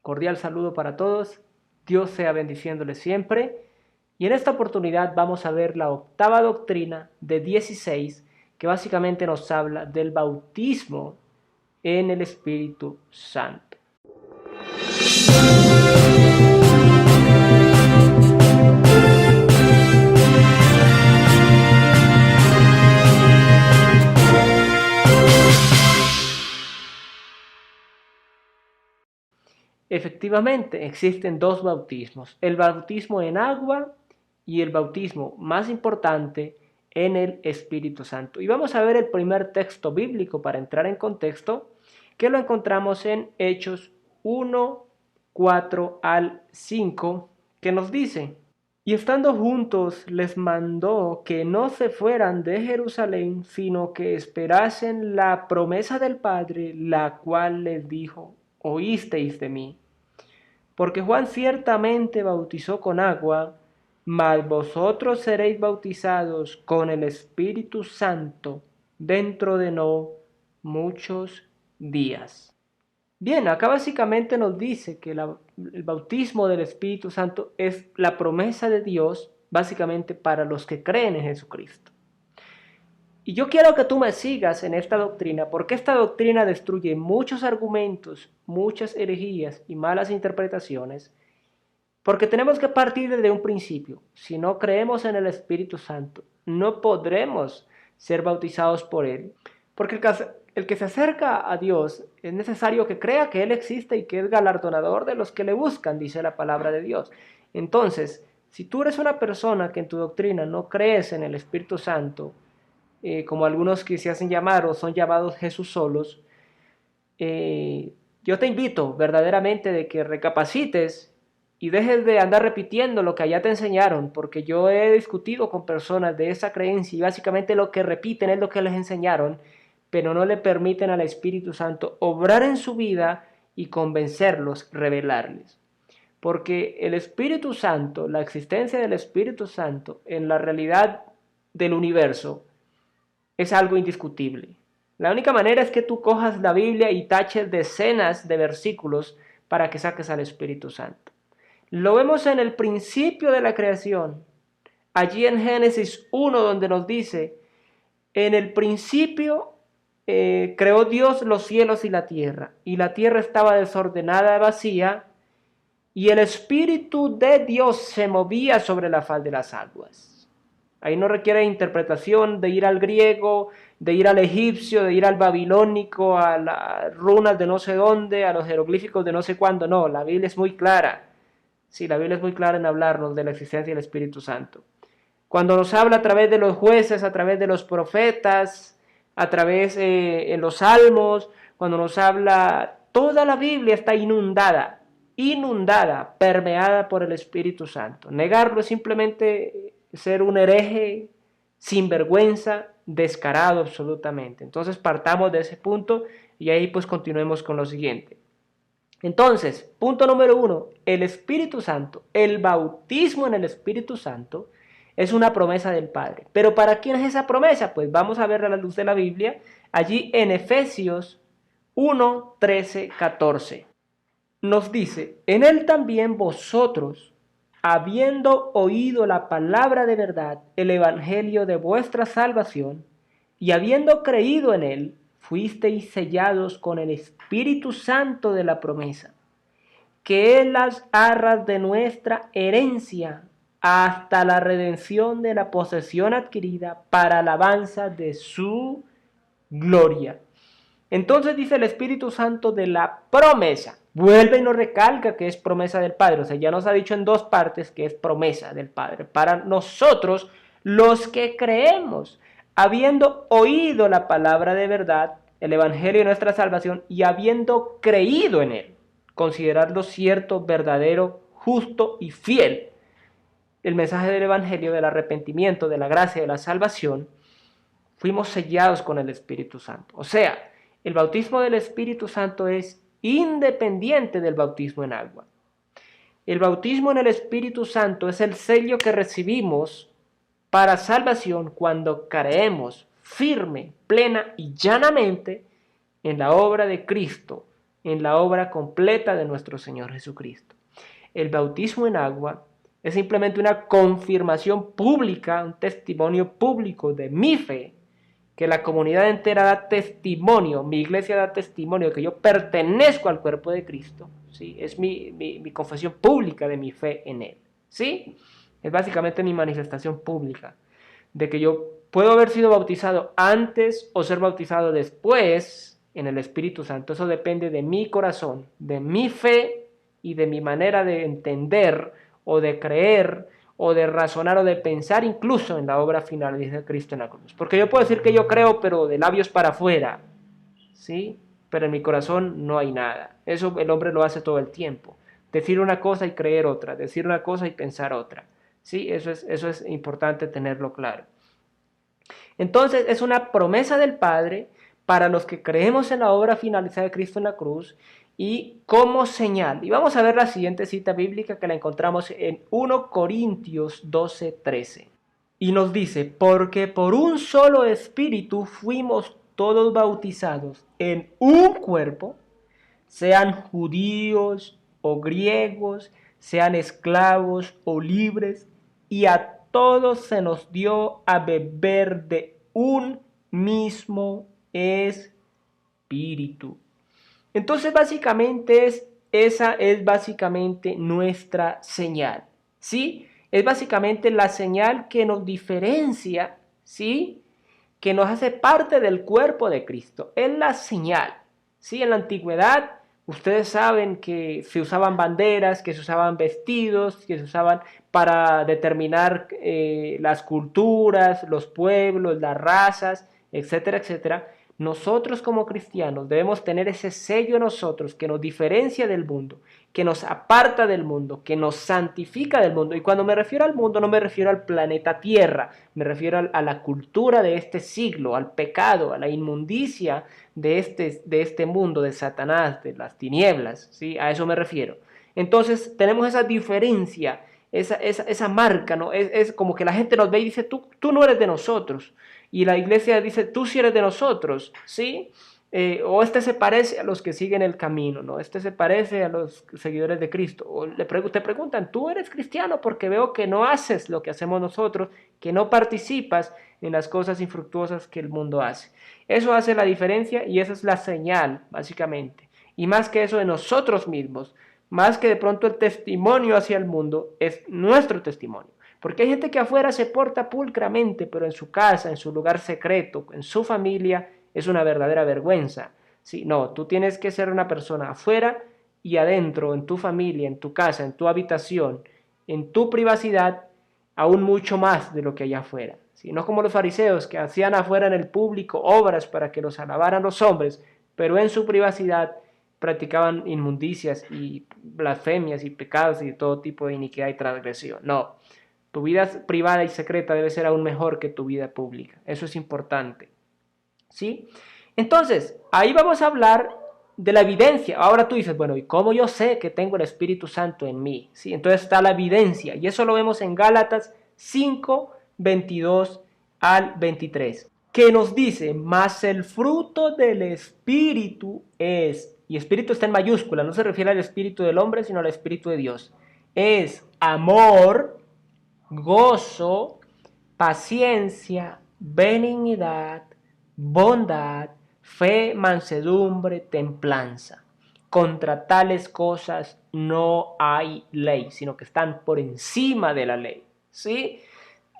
Cordial saludo para todos. Dios sea bendiciéndoles siempre. Y en esta oportunidad vamos a ver la octava doctrina de 16, que básicamente nos habla del bautismo en el Espíritu Santo. Efectivamente, existen dos bautismos, el bautismo en agua y el bautismo más importante en el Espíritu Santo. Y vamos a ver el primer texto bíblico para entrar en contexto, que lo encontramos en Hechos 1, 4 al 5, que nos dice: y estando juntos les mandó que no se fueran de Jerusalén, sino que esperasen la promesa del Padre, la cual les dijo: oísteis de mí. Porque Juan ciertamente bautizó con agua, mas vosotros seréis bautizados con el Espíritu Santo dentro de no muchos días. Bien, acá básicamente nos dice que el bautismo del Espíritu Santo es la promesa de Dios básicamente para los que creen en Jesucristo. Y yo quiero que tú me sigas en esta doctrina, porque esta doctrina destruye muchos argumentos, muchas herejías y malas interpretaciones, porque tenemos que partir desde un principio. Si no creemos en el Espíritu Santo, no podremos ser bautizados por Él, porque el que se acerca a Dios es necesario que crea que Él existe y que es galardonador de los que le buscan, dice la palabra de Dios. Entonces, si tú eres una persona que en tu doctrina no crees en el Espíritu Santo, como algunos que se hacen llamar o son llamados Jesús solos, yo te invito verdaderamente de que recapacites y dejes de andar repitiendo lo que allá te enseñaron, porque yo he discutido con personas de esa creencia y básicamente lo que repiten es lo que les enseñaron, pero no le permiten al Espíritu Santo obrar en su vida y convencerlos, revelarles. Porque el Espíritu Santo, la existencia del Espíritu Santo en la realidad del universo, es algo indiscutible. La única manera es que tú cojas la Biblia y taches decenas de versículos para que saques al Espíritu Santo. Lo vemos en el principio de la creación, allí en Génesis 1, donde nos dice: en el principio creó Dios los cielos y la tierra estaba desordenada, vacía, y el Espíritu de Dios se movía sobre la faz de las aguas. Ahí no requiere interpretación de ir al griego, de ir al egipcio, de ir al babilónico, a las runas de no sé dónde, a los jeroglíficos de no sé cuándo. No, la Biblia es muy clara. Sí, la Biblia es muy clara en hablarnos de la existencia del Espíritu Santo. Cuando nos habla a través de los jueces, a través de los profetas, a través en los salmos, cuando nos habla, toda la Biblia está inundada, permeada por el Espíritu Santo. Negarlo es simplemente ser un hereje, sinvergüenza, descarado absolutamente. Entonces partamos de ese punto y ahí pues continuemos con lo siguiente. Entonces, punto número 1, el Espíritu Santo, el bautismo en el Espíritu Santo es una promesa del Padre. ¿Pero para quién es esa promesa? Pues vamos a ver a la luz de la Biblia, allí en Efesios 1, 13, 14. Nos dice: en él también vosotros, habiendo oído la palabra de verdad, el evangelio de vuestra salvación, y habiendo creído en él, fuisteis sellados con el Espíritu Santo de la promesa, que es las arras de nuestra herencia, hasta la redención de la posesión adquirida para alabanza de su gloria. Entonces dice el Espíritu Santo de la promesa. Vuelve y nos recalca que es promesa del Padre. O sea, ya nos ha dicho en dos partes que es promesa del Padre. Para nosotros, los que creemos, habiendo oído la palabra de verdad, el Evangelio de nuestra salvación, y habiendo creído en él, considerarlo cierto, verdadero, justo y fiel. El mensaje del Evangelio, del arrepentimiento, de la gracia, de la salvación, fuimos sellados con el Espíritu Santo. O sea, el bautismo del Espíritu Santo es independiente del bautismo en agua. El bautismo en el Espíritu Santo es el sello que recibimos para salvación cuando creemos firme, plena y llanamente en la obra de Cristo en la obra completa de nuestro Señor Jesucristo. El bautismo en agua es simplemente una confirmación pública, un testimonio público de mi fe, que la comunidad entera da testimonio, mi iglesia da testimonio de que yo pertenezco al cuerpo de Cristo, ¿sí? Es mi confesión pública de mi fe en Él, ¿sí? Es básicamente mi manifestación pública de que yo puedo haber sido bautizado antes o ser bautizado después en el Espíritu Santo. Eso depende de mi corazón, de mi fe y de mi manera de entender o de creer o de razonar o de pensar incluso en la obra final de Cristo en la cruz. Porque yo puedo decir que yo creo, pero de labios para afuera, ¿sí? Pero en mi corazón no hay nada. Eso el hombre lo hace todo el tiempo. Decir una cosa y creer otra, decir una cosa y pensar otra. ¿Sí? Eso es importante tenerlo claro. Entonces es una promesa del Padre para los que creemos en la obra finalizada de Cristo en la cruz y como señal. Y vamos a ver la siguiente cita bíblica que la encontramos en 1 Corintios 12:13. Y nos dice, porque por un solo espíritu fuimos todos bautizados en un cuerpo, sean judíos o griegos, sean esclavos o libres, y a todos se nos dio a beber de un mismo espíritu. Entonces básicamente esa es básicamente nuestra señal, ¿sí? Es básicamente la señal que nos diferencia, ¿sí? Que nos hace parte del cuerpo de Cristo. Es la señal, ¿sí? En la antigüedad ustedes saben que se usaban banderas, que se usaban vestidos, que se usaban para determinar las culturas, los pueblos, las razas, etcétera, etcétera. Nosotros como cristianos debemos tener ese sello en nosotros que nos diferencia del mundo, que nos aparta del mundo, que nos santifica del mundo. Y cuando me refiero al mundo no me refiero al planeta Tierra, me refiero a la cultura de este siglo, al pecado, a la inmundicia de este mundo, de Satanás, de las tinieblas, ¿sí? A eso me refiero. Entonces tenemos esa diferencia, esa marca, ¿no? Es como que la gente nos ve y dice, tú no eres de nosotros. Y la iglesia dice, tú sí eres de nosotros, ¿sí? O este se parece a los que siguen el camino, ¿no? Este se parece a los seguidores de Cristo. O te preguntan, ¿tú eres cristiano? Porque veo que no haces lo que hacemos nosotros, que no participas en las cosas infructuosas que el mundo hace. Eso hace la diferencia y esa es la señal, básicamente. Y más que eso de nosotros mismos, más que de pronto el testimonio hacia el mundo, es nuestro testimonio. Porque hay gente que afuera se porta pulcramente, pero en su casa, en su lugar secreto, en su familia, es una verdadera vergüenza. Sí, no, tú tienes que ser una persona afuera y adentro, en tu familia, en tu casa, en tu habitación, en tu privacidad, aún mucho más de lo que hay afuera. ¿Sí? No como los fariseos que hacían afuera en el público obras para que los alabaran los hombres, pero en su privacidad practicaban inmundicias y blasfemias y pecados y de todo tipo de iniquidad y transgresión. No, tu vida privada y secreta debe ser aún mejor que tu vida pública. Eso es importante. ¿Sí? Entonces, ahí vamos a hablar de la evidencia. Ahora tú dices, bueno, ¿y cómo yo sé que tengo el Espíritu Santo en mí? ¿Sí? Entonces está la evidencia. Y eso lo vemos en Gálatas 5, 22 al 23. Que nos dice, mas el fruto del Espíritu es, y Espíritu está en mayúscula, no se refiere al Espíritu del hombre, sino al Espíritu de Dios. Es amor, gozo, paciencia, benignidad, bondad, fe, mansedumbre, templanza. Contra tales cosas no hay ley, sino que están por encima de la ley. ¿Sí?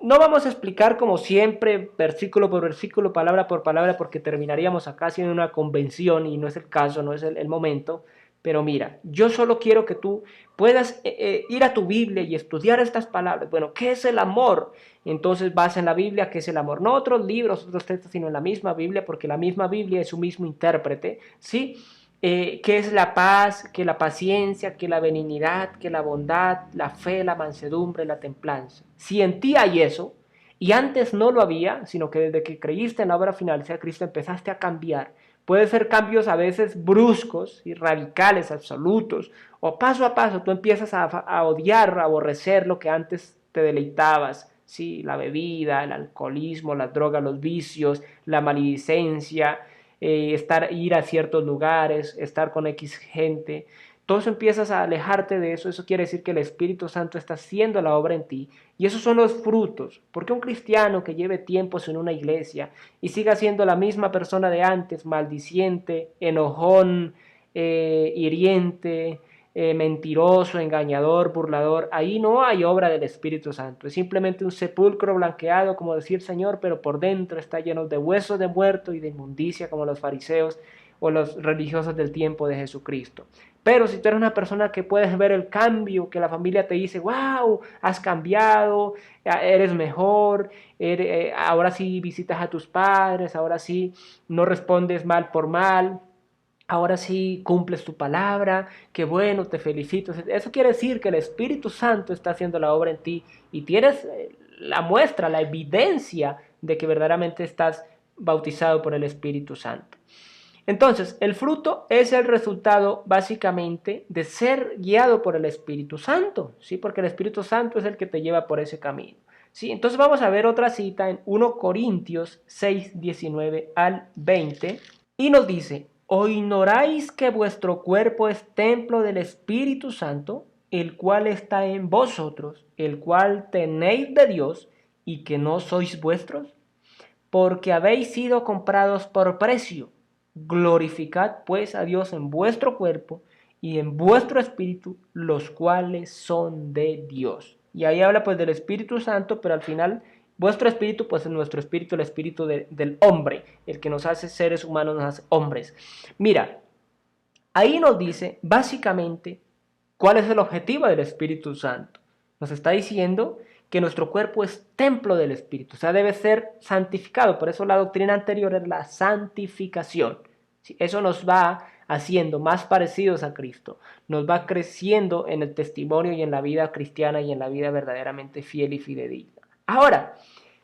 No vamos a explicar como siempre, versículo por versículo, palabra por palabra, porque terminaríamos acá haciendo una convención y no es el caso, no es el momento. Pero mira, yo solo quiero que tú puedas ir a tu Biblia y estudiar estas palabras. Bueno, ¿qué es el amor? Entonces vas en la Biblia, ¿qué es el amor? No otros libros, otros textos, sino en la misma Biblia, porque la misma Biblia es su mismo intérprete, ¿sí? ¿Qué es la paz? ¿Qué la paciencia? ¿Qué la benignidad? ¿Qué la bondad? La fe, la mansedumbre, la templanza. Si en ti hay eso, y antes no lo había, sino que desde que creíste en la obra final de Cristo empezaste a cambiar. Puede ser cambios a veces bruscos y radicales, absolutos, o paso a paso tú empiezas a odiar, a aborrecer lo que antes te deleitabas, ¿sí? La bebida, el alcoholismo, las drogas, los vicios, la maledicencia, ir a ciertos lugares, estar con X gente. Todo eso empiezas a alejarte de eso. Eso quiere decir que el Espíritu Santo está haciendo la obra en ti. Y esos son los frutos. Porque un cristiano que lleve tiempos en una iglesia y siga siendo la misma persona de antes, maldiciente, enojón, hiriente, mentiroso, engañador, burlador, ahí no hay obra del Espíritu Santo. Es simplemente un sepulcro blanqueado, como decir Señor, pero por dentro está lleno de huesos de muerto y de inmundicia, como los fariseos o los religiosos del tiempo de Jesucristo. Pero si tú eres una persona que puedes ver el cambio, que la familia te dice, wow, has cambiado, eres mejor, ahora sí visitas a tus padres, ahora sí no respondes mal por mal, ahora sí cumples tu palabra, qué bueno, te felicito. Eso quiere decir que el Espíritu Santo está haciendo la obra en ti y tienes la muestra, la evidencia de que verdaderamente estás bautizado por el Espíritu Santo. Entonces, el fruto es el resultado básicamente de ser guiado por el Espíritu Santo, ¿sí? Porque el Espíritu Santo es el que te lleva por ese camino, ¿sí? Entonces vamos a ver otra cita en 1 Corintios 6, 19 al 20 y nos dice, ¿o ignoráis que vuestro cuerpo es templo del Espíritu Santo, el cual está en vosotros, el cual tenéis de Dios y que no sois vuestros? Porque habéis sido comprados por precio. Glorificad pues a Dios en vuestro cuerpo y en vuestro espíritu, los cuales son de Dios. Y ahí habla pues del Espíritu Santo, pero al final vuestro espíritu pues es nuestro espíritu, el espíritu del hombre, el que nos hace seres humanos, nos hace hombres. Mira, ahí nos dice básicamente cuál es el objetivo del Espíritu Santo. Nos está diciendo que nuestro cuerpo es templo del Espíritu, o sea, debe ser santificado. Por eso la doctrina anterior es la santificación. ¿Sí? Eso nos va haciendo más parecidos a Cristo, nos va creciendo en el testimonio y en la vida cristiana y en la vida verdaderamente fiel y fidedigna. Ahora,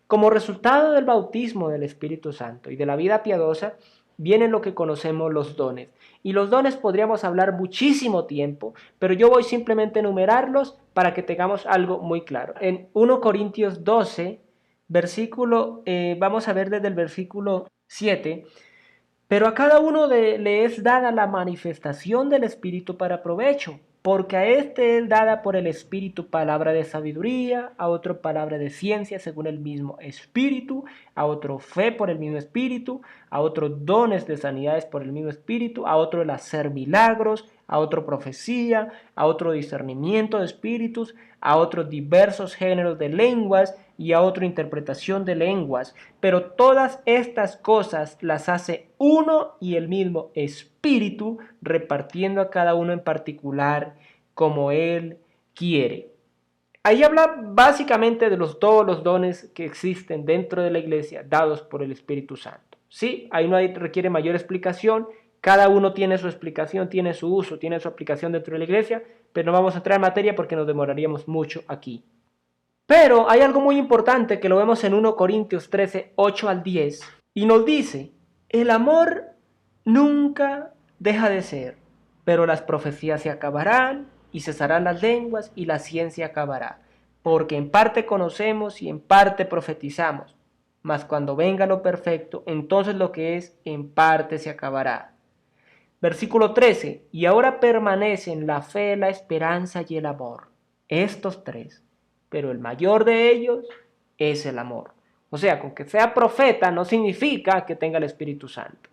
como resultado del bautismo del Espíritu Santo y de la vida piadosa, vienen lo que conocemos los dones. Y los dones podríamos hablar muchísimo tiempo, pero yo voy simplemente a enumerarlos para que tengamos algo muy claro. En 1 Corintios 12, vamos a ver desde el versículo 7, pero a cada uno le es dada la manifestación del Espíritu para provecho, porque a este es dada por el Espíritu palabra de sabiduría, a otro palabra de ciencia según el mismo Espíritu, a otro fe por el mismo Espíritu, a otro dones de sanidades por el mismo Espíritu, a otro el hacer milagros, a otro profecía, a otro discernimiento de espíritus, a otros diversos géneros de lenguas y a otra interpretación de lenguas. Pero todas estas cosas las hace uno y el mismo Espíritu, repartiendo a cada uno en particular como Él quiere. Ahí habla básicamente de todos los dones que existen dentro de la iglesia dados por el Espíritu Santo. Sí, ahí no requiere mayor explicación. Cada uno tiene su explicación, tiene su uso, tiene su aplicación dentro de la iglesia, pero no vamos a entrar en materia porque nos demoraríamos mucho aquí. Pero hay algo muy importante que lo vemos en 1 Corintios 13, 8 al 10, y nos dice, el amor nunca deja de ser, pero las profecías se acabarán y cesarán las lenguas y la ciencia acabará, porque en parte conocemos y en parte profetizamos, mas cuando venga lo perfecto, entonces lo que es en parte se acabará. Versículo 13, y ahora permanecen la fe, la esperanza y el amor, estos tres, pero el mayor de ellos es el amor. O sea, con que sea profeta no significa que tenga el Espíritu Santo.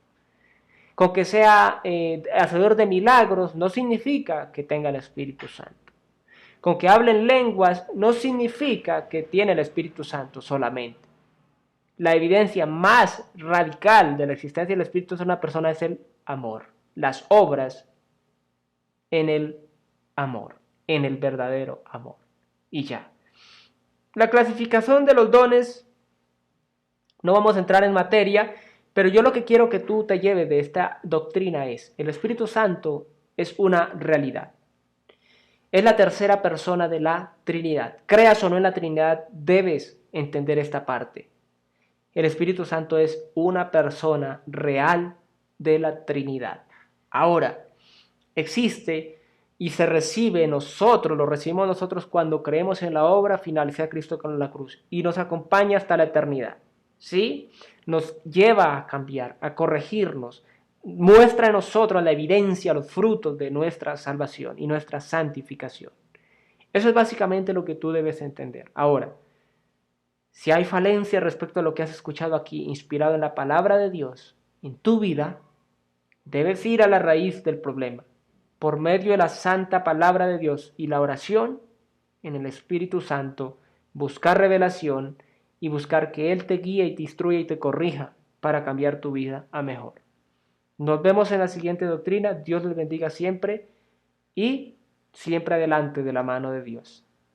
Con que sea hacedor de milagros no significa que tenga el Espíritu Santo. Con que hable en lenguas no significa que tiene el Espíritu Santo solamente. La evidencia más radical de la existencia del Espíritu de una persona es el amor. Las obras en el amor, en el verdadero amor. Y ya. La clasificación de los dones, no vamos a entrar en materia, pero yo lo que quiero que tú te lleves de esta doctrina es, el Espíritu Santo es una realidad. Es la tercera persona de la Trinidad. Creas o no en la Trinidad, debes entender esta parte. El Espíritu Santo es una persona real de la Trinidad. Ahora, existe y se recibe nosotros, lo recibimos nosotros cuando creemos en la obra final, sea Cristo con la cruz, y nos acompaña hasta la eternidad. ¿sí? Nos lleva a cambiar, a corregirnos, muestra en nosotros la evidencia, los frutos de nuestra salvación y nuestra santificación. Eso es básicamente lo que tú debes entender. Ahora, si hay falencia respecto a lo que has escuchado aquí, inspirado en la palabra de Dios, en tu vida, debes ir a la raíz del problema, por medio de la santa palabra de Dios y la oración en el Espíritu Santo, buscar revelación y buscar que Él te guíe y te instruya y te corrija para cambiar tu vida a mejor. Nos vemos en la siguiente doctrina. Dios les bendiga siempre y siempre adelante de la mano de Dios.